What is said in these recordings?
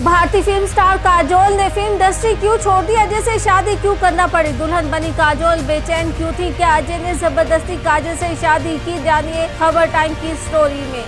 भारतीय film star Kajol ने film industry क्यों छोड़ दी? अजय से शादी क्यों करना पड़ी? दुल्हन बनी काजोल बेचैन क्यों थी? क्या अजय ने जबरदस्ती काजोल से शादी की? जानिए खबर टाइम की स्टोरी में।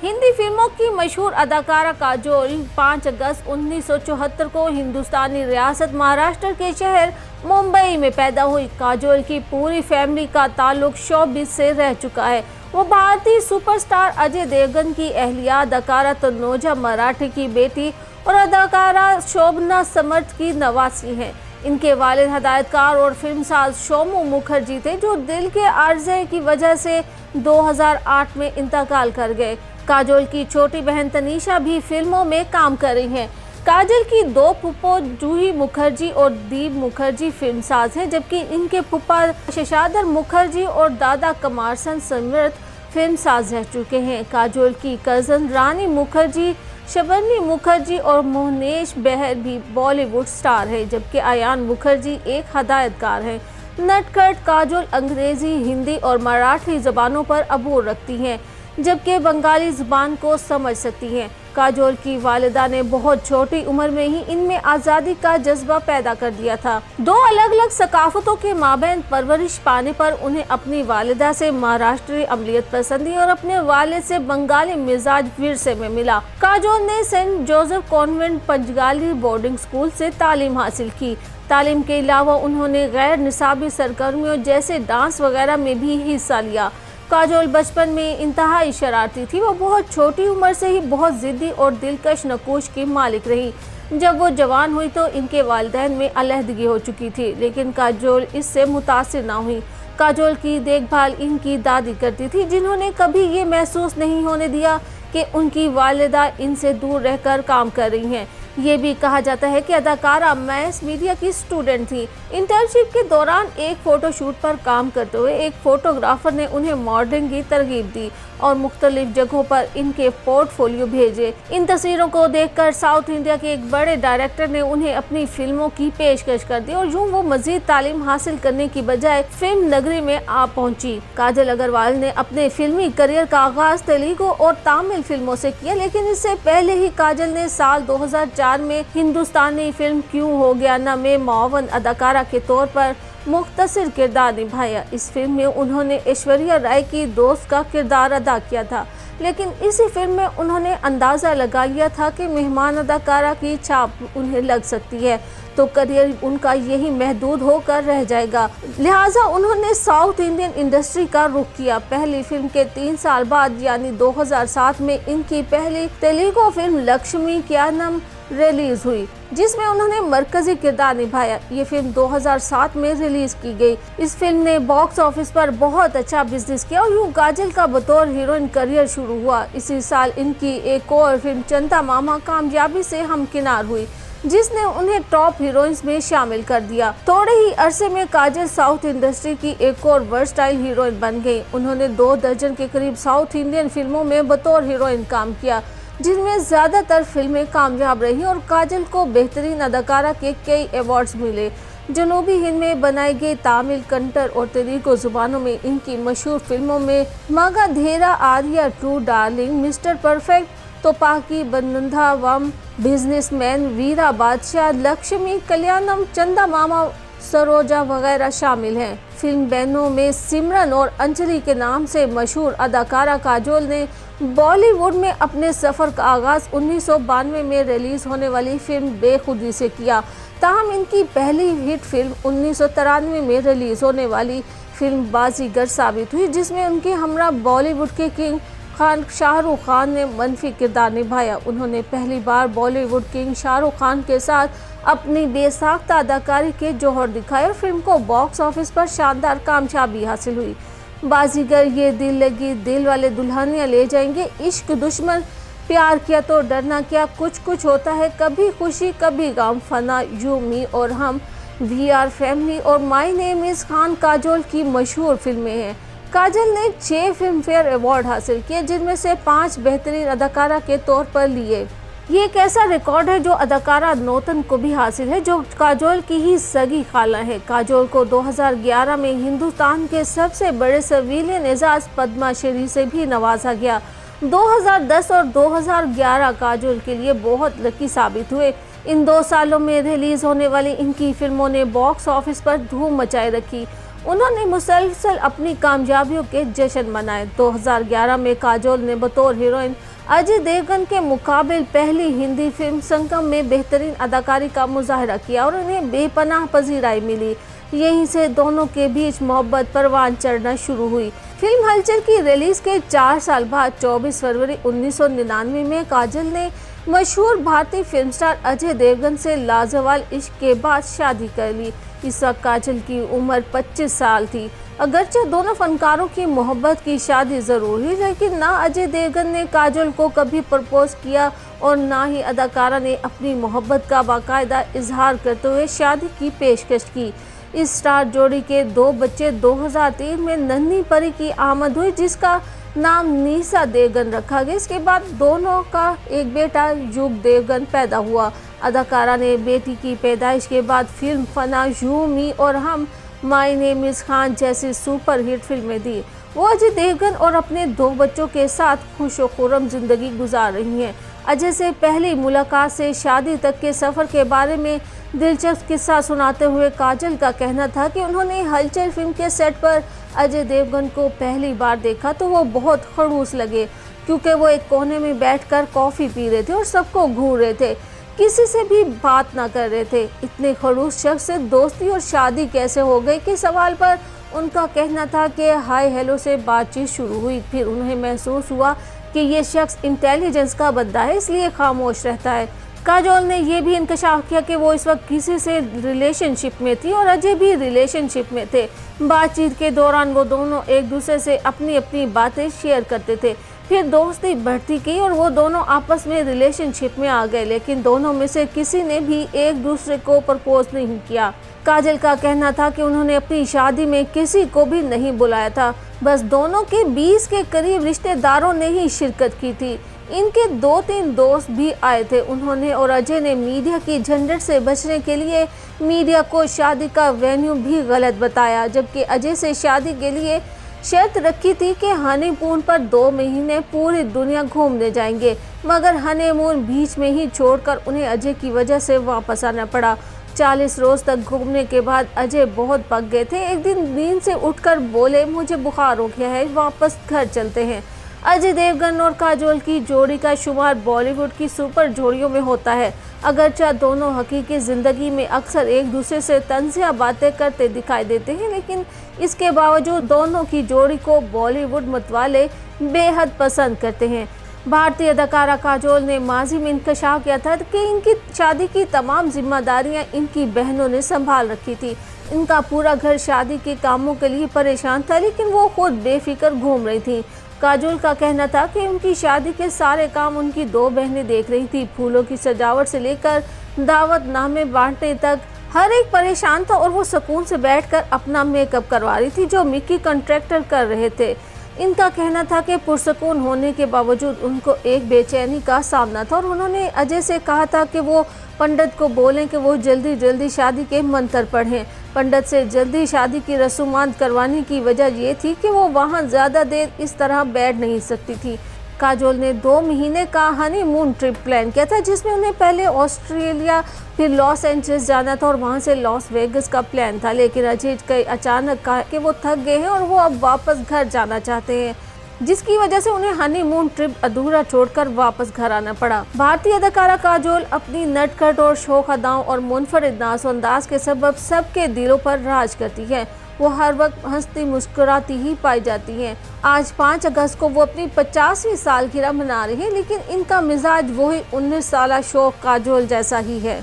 हिंदी फिल्मों की मशहूर अदाकारा काजोल 5 अगस्त 1974 को हिंदुस्तानी रियासत महाराष्ट्र के शहर मुंबई में पैदा हुई। काजोल की पूरी फैमिली का ताल्लुक शोबिज़ से रह चुका है। वो भारतीय सुपरस्टार अजय देवगन की अहलिया अदाकारा तनुजा मराठे की बेटी और अदाकारा शोभना समर्थ की नवासी हैं। इनके वालिद हदायतकार और फिल्मसाज सोमू मुखर्जी थे, जो दिल के आर्जे की वजह से 2008 में इंतकाल कर गए। काजोल की छोटी बहन तनीषा भी फिल्मों में काम कर रही हैं। काजोल की 2 फूफो जूही मुखर्जी और दीप मुखर्जी फिल्मसाज हैं, जबकि इनके फूफा शशाधर मुखर्जी और दादा कमारसन समर्थ फिल्मसाज रह चुके हैं। काजोल की कजन रानी मुखर्जी, शबनी मुखर्जी और मोहनेश बेहर भी बॉलीवुड स्टार है, जबकि आयान मुखर्जी एक हदायतकार हैं। नटखट काजोल अंग्रेजी, हिंदी और मराठी जबानों पर अबूर रखती हैं, जबकि बंगाली जुबान को समझ सकती हैं। काजोल की वालिदा ने बहुत छोटी उम्र में ही इनमें आज़ादी का जज्बा पैदा कर दिया था। 2 अलग अलग सकाफतों के माबैन परवरिश पाने पर उन्हें अपनी वालिदा से महाराष्ट्री अमलियत पसंदी और अपने वालिद से बंगाली मिजाज विरसे में मिला। काजोल ने Saint Joseph convent Panchgani boarding school से तालीम हासिल की। तालीम के अलावा उन्होंने गैर निसाबी सरगर्मियों जैसे डांस वगैरह में भी हिस्सा लिया। काजोल बचपन में इंतहाई शरारती थी। वो बहुत छोटी उम्र से ही बहुत जिद्दी और दिलकश नकोश की मालिक रही। जब वो जवान हुई तो इनके वालिदैन में अलहदगी हो चुकी थी, लेकिन काजोल इससे मुतासिर ना हुई। काजोल की देखभाल इनकी दादी करती थी, जिन्होंने कभी ये महसूस नहीं होने दिया कि उनकी वालिदा इनसे दूर रहकर काम कर रही हैं। ये भी कहा जाता है कि अदाकारा मैस मीडिया की स्टूडेंट थी। इंटर्नशिप के दौरान एक फोटोशूट पर काम करते हुए एक फोटोग्राफर ने उन्हें मॉडलिंग की तरगीब दी और मुख्तलिफ जगहों पर इनके पोर्टफोलियो भेजे। इन तस्वीरों को देखकर साउथ इंडिया के एक बड़े डायरेक्टर ने उन्हें अपनी फिल्मों की पेशकश कर दी और यूं वो मजीद तालीम हासिल करने की बजाय फिल्म नगरी में आ पहुंची। काजल अग्रवाल ने अपने फिल्मी करियर का आगाज तेलुगु और तमिल फिल्मों से किया, लेकिन इससे पहले ही काजल ने साल 2004 में हिंदुस्तानी फिल्म क्यों हो गया ना में मुआवन अदाकारा के तौर पर मुख्तसर किरदार निभाया। इस फिल्म में उन्होंने ऐश्वर्या राय की दोस्त का किरदार अदा किया था, लेकिन इसी फिल्म में उन्होंने अंदाज़ा लगा लिया था कि मेहमान अदाकारा की छाप उन्हें लग सकती है, तो करियर उनका यही महदूद होकर रह जाएगा। लिहाजा उन्होंने साउथ इंडियन इंडस्ट्री का रुख किया। पहली फिल्म के 3 साल बाद यानी 2007 में इनकी पहली तेलुगु फिल्म लक्ष्मी क्यानम रिलीज हुई, जिसमें उन्होंने मरकजी किरदार निभाया। ये फिल्म 2007 में रिलीज की गई। इस फिल्म ने बॉक्स ऑफिस पर बहुत अच्छा बिजनेस किया और यूं काजल का बतौर हीरोइन करियर शुरू हुआ। इसी साल इनकी एक और फिल्म चंदा मामा कामयाबी से हमकिनार हुई, जिसने उन्हें टॉप हीरोइंस में शामिल कर दिया। थोड़े ही अरसे में काजल साउथ इंडस्ट्री की एक और वर्सटाइल हीरोइन बन गई। उन्होंने 2 दर्जन के करीब साउथ इंडियन फिल्मों में बतौर हीरोइन काम किया, जिनमें ज़्यादातर फिल्में कामयाब रही और काजल को बेहतरीन अदाकारा के कई अवार्ड्स मिले। जनूबी हिंद में बनाई गई तमिल, कन्नड़ और तेलुगु जुबानों में इनकी मशहूर फिल्मों में Magadheera, Arya 2, Darling, Mister Perfect, Thuppakki, Bandhuvam, Businessman, Veera Badshah, Lakshmi कल्याणम, चंदा मामा, सरोजा वगैरह शामिल हैं। फिल्म बहनों में सिमरन और अंजलि के नाम से मशहूर अदाकारा काजोल ने बॉलीवुड में अपने सफ़र का आगाज़ 1992 में रिलीज़ होने वाली फिल्म बेखुदी से किया। ताहम इनकी पहली हिट फिल्म 1993 में रिलीज़ होने वाली फिल्म बाजीगर साबित हुई, जिसमें उनके हमरा बॉलीवुड के किंग खान शाहरुख खान ने मनफी किरदार निभाया। उन्होंने पहली बार बॉलीवुड किंग शाहरुख खान के साथ अपनी बेसाख्ता अदाकारी के जौहर दिखाए और फिल्म को बॉक्स ऑफिस पर शानदार कामयाबी हासिल हुई। बाजीगर, ये दिल लगी, दिल वाले दुल्हनिया ले जाएंगे, इश्क दुश्मन, प्यार किया तो डरना क्या, कुछ कुछ होता है, कभी खुशी कभी गम, फना, यू मी और हम, वी आर फैमिली और my name is Khan Kajol की मशहूर फिल्में हैं। काजल ने 6 फिल्म फेयर अवार्ड हासिल किए, जिनमें से 5 बेहतरीन अदाकारा के तौर पर लिए। ये एक ऐसा रिकॉर्ड है जो अदाकारा नौतन को भी हासिल है, जो काजोल की ही सगी खाला है। काजोल को 2011 में हिंदुस्तान के सबसे बड़े सिविलियन एजाज पद्मा श्री से भी नवाजा गया। 2010 और 2011 काजोल के लिए बहुत लकी साबित हुए। इन 2 सालों में रिलीज होने वाली इनकी फिल्मों ने बॉक्स ऑफिस पर धूम मचाई रखी। उन्होंने मुसलसल अपनी कामयाबियों के जश्न मनाए। 2011 में काजोल ने बतौर हीरोइन अजय देवगन के मुकाबले पहली हिंदी फिल्म संगम में बेहतरीन अदाकारी का मुजाहरा किया और उन्हें बेपनाह पजीराई मिली। यहीं से दोनों के बीच मोहब्बत परवान चढ़ना शुरू हुई। फिल्म हलचल की रिलीज के 4 साल बाद 24 फरवरी 1999 में काजल ने मशहूर भारतीय फिल्म स्टार अजय देवगन से लाजवाल इश्क के बाद शादी कर ली। इस वक्त काजल की उम्र 25 साल थी। अगरचे दोनों फनकारों की मोहब्बत की शादी जरूर हुई, लेकिन ना अजय देवगन ने काजल को कभी प्रपोज किया और ना ही अदाकारा ने अपनी मोहब्बत का बाकायदा इजहार करते हुए शादी की पेशकश की। इस स्टार जोड़ी के 2 बच्चे 2003 में नन्ही परी की आमद हुई, जिसका नाम नीसा देवगन रखा गया। इसके बाद दोनों का एक बेटा युग देवगन पैदा हुआ। अदाकारा ने बेटी की पैदाइश के बाद फिल्म फना, यू मी और हम, माय नेम इज खान जैसी सुपरहिट फिल्में दी। वो अजय देवगन और अपने 2 बच्चों के साथ खुश और खुर्रम जिंदगी गुजार रही हैं। अजय से पहली मुलाकात से शादी तक के सफ़र के बारे में दिलचस्प किस्सा सुनाते हुए काजल का कहना था कि उन्होंने हलचल फिल्म के सेट पर अजय देवगन को पहली बार देखा तो वो बहुत खड़ूस लगे, क्योंकि वो एक कोने में बैठकर कॉफ़ी पी रहे थे और सबको घूर रहे थे, किसी से भी बात ना कर रहे थे। इतने खड़ूस शख्स से दोस्ती और शादी कैसे हो गई के सवाल पर उनका कहना था कि हाय हेलो से बातचीत शुरू हुई, फिर उन्हें महसूस हुआ कि ये शख्स इंटेलिजेंस का बंदा है, इसलिए खामोश रहता है। काजोल ने यह भी इंकशाफ किया कि वो इस वक्त किसी से रिलेशनशिप में थी और अजय भी रिलेशनशिप में थे। बातचीत के दौरान वो दोनों एक दूसरे से अपनी अपनी बातें शेयर करते थे। फिर दोस्ती बढ़ती गई और वो दोनों आपस में रिलेशनशिप में आ गए, लेकिन दोनों में से किसी ने भी एक दूसरे को प्रपोज नहीं किया। काजल का कहना था कि उन्होंने अपनी शादी में किसी को भी नहीं बुलाया था, बस दोनों के 20 के करीब रिश्तेदारों ने ही शिरकत की थी। इनके 2-3 दोस्त भी आए थे। उन्होंने और अजय ने मीडिया की झंझट से बचने के लिए मीडिया को शादी का वेन्यू भी गलत बताया, जबकि अजय से शादी के लिए शर्त रखी थी कि हनीमून पर 2 महीने पूरी दुनिया घूमने जाएंगे, मगर हनीमून बीच में ही छोड़कर उन्हें अजय की वजह से वापस आना पड़ा। 40 रोज तक घूमने के बाद अजय बहुत पक गए थे। एक दिन नींद से उठकर बोले, मुझे बुखार हो गया है, वापस घर चलते हैं। अजय देवगन और काजोल की जोड़ी का शुमार बॉलीवुड की सुपर जोड़ियों में होता है। अगरचे दोनों हकीकी ज़िंदगी में अक्सर एक दूसरे से तंज़िया बातें करते दिखाई देते हैं, लेकिन इसके बावजूद दोनों की जोड़ी को बॉलीवुड मतवाले बेहद पसंद करते हैं। भारतीय अदाकारा काजोल ने माजी में इंकशाफ किया था कि इनकी शादी की तमाम जिम्मेदारियां इनकी बहनों ने संभाल रखी थी। इनका पूरा घर शादी के कामों के लिए परेशान था, लेकिन वो खुद बेफिक्र घूम रही थी। काजोल का कहना था कि उनकी शादी के सारे काम उनकी 2 बहनें देख रही थी। फूलों की सजावट से लेकर दावत नामे बांटने तक हर एक परेशान था और वो सुकून से बैठकर अपना मेकअप करवा रही थी, जो मिकी कॉन्ट्रैक्टर कर रहे थे। इनका कहना था कि पुरसुकून होने के बावजूद उनको एक बेचैनी का सामना था और उन्होंने अजय से कहा था कि वो पंडित को बोलें कि वो जल्दी जल्दी शादी के मंत्र पढ़ें। पंडित से जल्दी शादी की रसूमात करवाने की वजह ये थी कि वो वहाँ ज़्यादा देर इस तरह बैठ नहीं सकती थी। काजोल ने 2 महीने का हनीमून ट्रिप प्लान किया था, जिसमें उन्हें पहले ऑस्ट्रेलिया फिर लॉस एंजल्स जाना था और वहां से लॉस वेगस का प्लान था, लेकिन अजय कई अचानक कहा कि वो थक गए हैं और वो अब वापस घर जाना चाहते हैं, जिसकी वजह से उन्हें हनीमून ट्रिप अधूरा छोड़कर वापस घर आना पड़ा। भारतीय अदाकारा काजोल अपनी नटखट और शौक अदाओं और मुनफरिद नाज़ोअंदाज के सबब सबके दिलों पर राज करती है। वो हर वक्त हंसती मुस्कुराती ही पाई जाती हैं। आज 5 अगस्त को वो अपनी 50वीं सालगिरह मना रही है, लेकिन इनका मिजाज वही 19 साला शौक काजोल जैसा ही है।